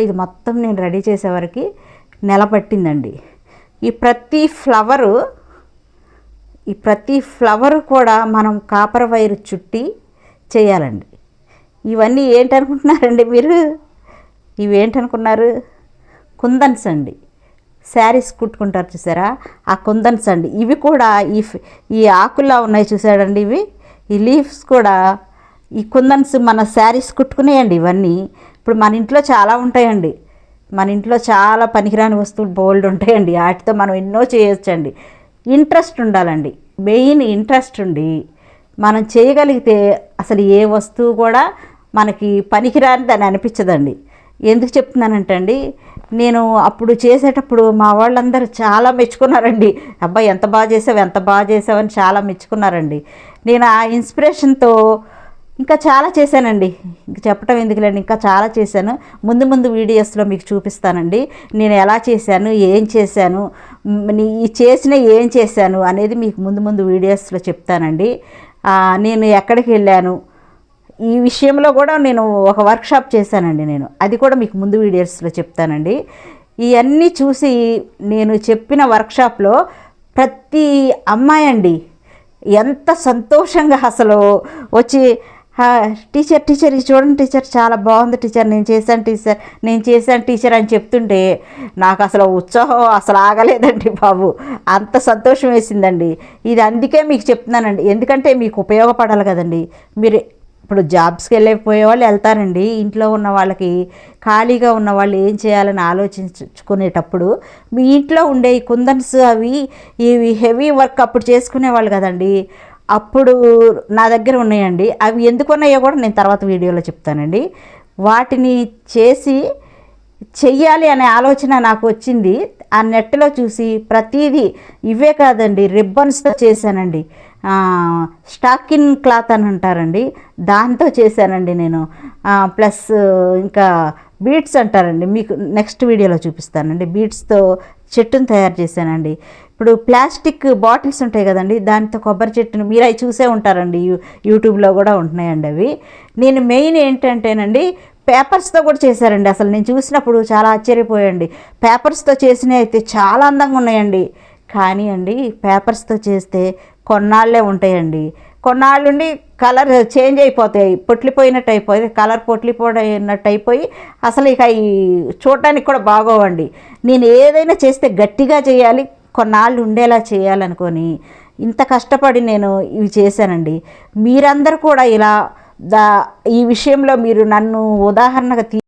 ఇది మొత్తం నేను రెడీ చేసేవరకు నెల పట్టిందండి. ఈ ప్రతి ఫ్లవర్ కూడా మనం కాపర్ వైర్ చుట్టి చేయాలండి. ఇవన్నీ ఏంటనుకుంటున్నారండి మీరు? ఇవేంటనుకున్నారు? కుందన్స్ అండి. శారీస్ కుట్టుకుంటారు చూసారా, ఆ కుందన్స్ అండి. ఇవి కూడా ఈ ఆకుల్లా ఉన్నాయి చూసాడండి, ఈ లీవ్స్ కూడా ఈ కుందన్స్ మన శారీస్ కుట్టుకునేయండి. ఇవన్నీ ఇప్పుడు మన ఇంట్లో చాలా ఉంటాయండి. మన ఇంట్లో చాలా పనికిరాని వస్తువులు బోల్డ్ ఉంటాయండి. వాటితో మనం ఎన్నో చేయొచ్చండి. ఇంట్రెస్ట్ ఉండాలండి. మెయిన్ ఇంట్రెస్ట్ ఉండి మనం చేయగలిగితే అసలు ఏ వస్తువు కూడా మనకి పనికిరానిది అని అనిపించదండి. ఎందుకు చెప్తున్నానంటే అండి, నేను అప్పుడు చేసేటప్పుడు మా వాళ్ళందరూ చాలా మెచ్చుకున్నారండి. అబ్బాయి ఎంత బాగా చేసావు అని చాలా మెచ్చుకున్నారండి. నేను ఆ ఇన్స్పిరేషన్తో ఇంకా చాలా చేశానండి. ఇంక చెప్పటం ఎందుకులేండి, ఇంకా చాలా చేశాను. ముందు వీడియోస్లో మీకు చూపిస్తానండి నేను ఎలా చేశాను, ఏం చేశాను, ఏం చేశాను అనేది మీకు ముందు వీడియోస్లో చెప్తానండి. నేను ఎక్కడికి వెళ్ళాను ఈ విషయంలో కూడా నేను ఒక వర్క్షాప్ చేశానండి. అది కూడా మీకు ముందు వీడియోస్లో చెప్తానండి. ఇవన్నీ చూసి నేను చెప్పిన వర్క్షాప్లో ప్రతి అమ్మాయి అండి ఎంత సంతోషంగా అసలు వచ్చి టీచర్ ఇది చూడండి టీచర్, చాలా బాగుంది టీచర్, నేను చేశాను టీచర్ అని చెప్తుంటే నాకు అసలు ఉత్సాహం అసలు ఆగలేదండి బాబు. అంత సంతోషం వేసిందండి. ఇది అందుకే మీకు చెప్తున్నానండి, ఎందుకంటే మీకు ఉపయోగపడాలి కదండి. మీరు ఇప్పుడు జాబ్స్కి వెళ్ళిపోయే వాళ్ళు వెళ్తారండి. ఇంట్లో ఉన్న వాళ్ళకి, ఖాళీగా ఉన్న వాళ్ళు ఏం చేయాలని ఆలోచించుకునేటప్పుడు మీ ఇంట్లో ఉండే ఈ కుందన్స్ ఇవి హెవీ వర్క్ అప్పుడు చేసుకునేవాళ్ళు కదండి. అప్పుడు నా దగ్గర ఉన్నాయండి. అవి ఎందుకు ఉన్నాయో కూడా నేను తర్వాత వీడియోలో చెప్తానండి. వాటిని చెయ్యాలి అనే ఆలోచన నాకు వచ్చింది. ఆ నెట్లో చూసి ప్రతిదీ ఇవే కాదండి, రిబ్బన్స్తో చేశానండి. స్టాకిన్ క్లాత్ అని అంటారండి, దాంతో చేశానండి నేను. ప్లస్ ఇంకా బీడ్స్ అంటారండి, మీకు నెక్స్ట్ వీడియోలో చూపిస్తానండి. బీడ్స్తో చెట్టును తయారు చేశానండి. ఇప్పుడు ప్లాస్టిక్ బాటిల్స్ ఉంటాయి కదండి, దాంతో కొబ్బరి చెట్టును మీరు అవి చూసే ఉంటారండి, యూట్యూబ్లో కూడా ఉంటున్నాయండి అవి. నేను మెయిన్ ఏంటంటేనండి పేపర్స్తో కూడా చేశారండి. అసలు నేను చూసినప్పుడు చాలా ఆశ్చర్యపోయండి. పేపర్స్తో చేసినవి అయితే చాలా అందంగా ఉన్నాయండి. కానీ అండి పేపర్స్తో చేస్తే కొన్నాళ్ళే ఉంటాయండి. కొన్నాళ్ళుండి కలర్ చేంజ్ అయిపోతాయి, పొట్లిపోయినట్టు అయిపోయి, కలర్ పొట్లిపోయినట్టు అయిపోయి అసలు ఇక అవి చూడటానికి కూడా బాగోవండి. నేను ఏదైనా చేస్తే గట్టిగా చేయాలి, కొన్నాళ్ళు ఉండేలా చేయాలనుకొని ఇంత కష్టపడి నేను ఇవి చేశానండి. మీరందరూ కూడా ఇలా ఈ విషయంలో మీరు నన్ను ఉదాహరణగా